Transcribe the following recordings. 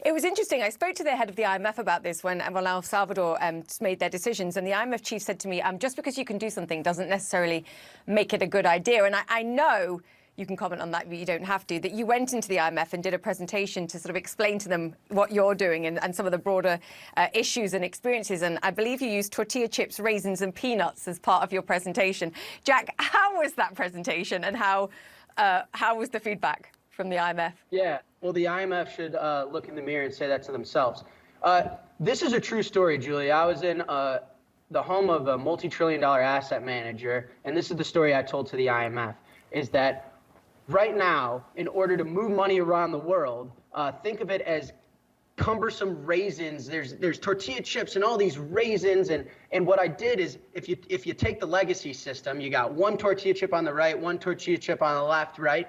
It was interesting. I spoke to the head of the IMF about this when El Salvador made their decisions, and the IMF chief said to me, just because you can do something doesn't necessarily make it a good idea. And I know you can comment on that, but you don't have to, that you went into the IMF and did a presentation to sort of explain to them what you're doing and some of the broader issues and experiences. And I believe you used tortilla chips, raisins and peanuts as part of your presentation. Jack, how was that presentation, and how was the feedback from the IMF? Yeah, well, the IMF should look in the mirror and say that to themselves. This is a true story, Julia. I was in the home of a multi-trillion-dollar asset manager, and this is the story I told to the IMF, is that right now, in order to move money around the world, think of it as cumbersome raisins. There's tortilla chips and all these raisins, and what I did is, if you take the legacy system, you got one tortilla chip on the right, one tortilla chip on the left, right,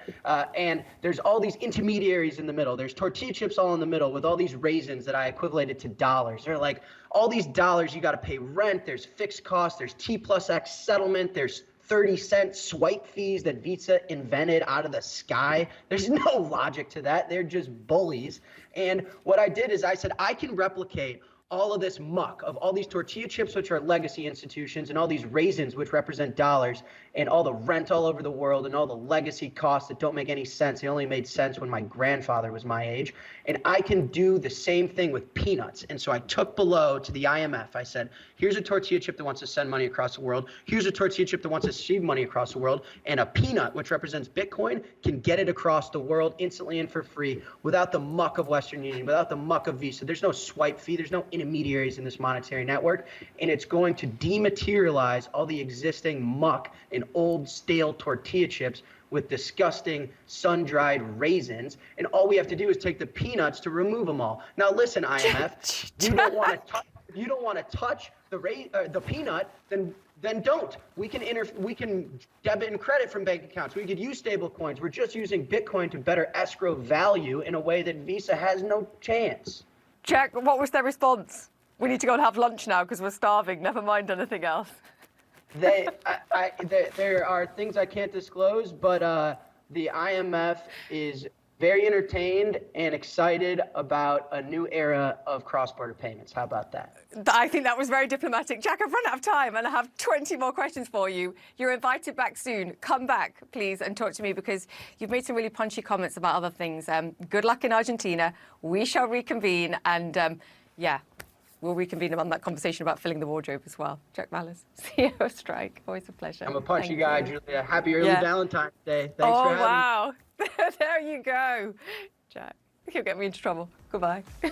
and there's all these intermediaries in the middle. There's tortilla chips all in the middle with all these raisins that I equated to dollars. They're like all these dollars. You got to pay rent. There's fixed costs. There's T+X settlement. There's 30-cent swipe fees that Visa invented out of the sky. There's no logic to that. They're just bullies. And what I did is I said, I can replicate all of this muck of all these tortilla chips, which are legacy institutions, and all these raisins, which represent dollars, and all the rent all over the world, and all the legacy costs that don't make any sense. They only made sense when my grandfather was my age. And I can do the same thing with peanuts. And so I took below to the IMF. I said, here's a tortilla chip that wants to send money across the world. Here's a tortilla chip that wants to receive money across the world. And a peanut, which represents Bitcoin, can get it across the world instantly and for free without the muck of Western Union, without the muck of Visa. There's no swipe fee. There's no intermediaries in this monetary network. And it's going to dematerialize all the existing muck and old stale tortilla chips with disgusting sun-dried raisins, and all we have to do is take the peanuts to remove them all. Now listen, IMF, you don't want to touch the peanut, then don't. We can debit and credit from bank accounts. We could use stable coins. We're just using Bitcoin to better escrow value in a way that Visa has no chance. Jack, what was their response? We need to go and have lunch now because we're starving. Never mind anything else. There are things I can't disclose, but the IMF is very entertained and excited about a new era of cross-border payments. How about that? I think that was very diplomatic. Jack, I've run out of time and I have 20 more questions for you. You're invited back soon. Come back, please, and talk to me because you've made some really punchy comments about other things. Good luck in Argentina. We shall reconvene and, yeah. We'll reconvene on that conversation about filling the wardrobe as well. Jack Malice, CEO of Strike. Always a pleasure. I'm a punchy guy, Julia. Happy early Valentine's Day. Thanks for having me. Oh, wow. There you go. Jack, you'll get me into trouble. Goodbye.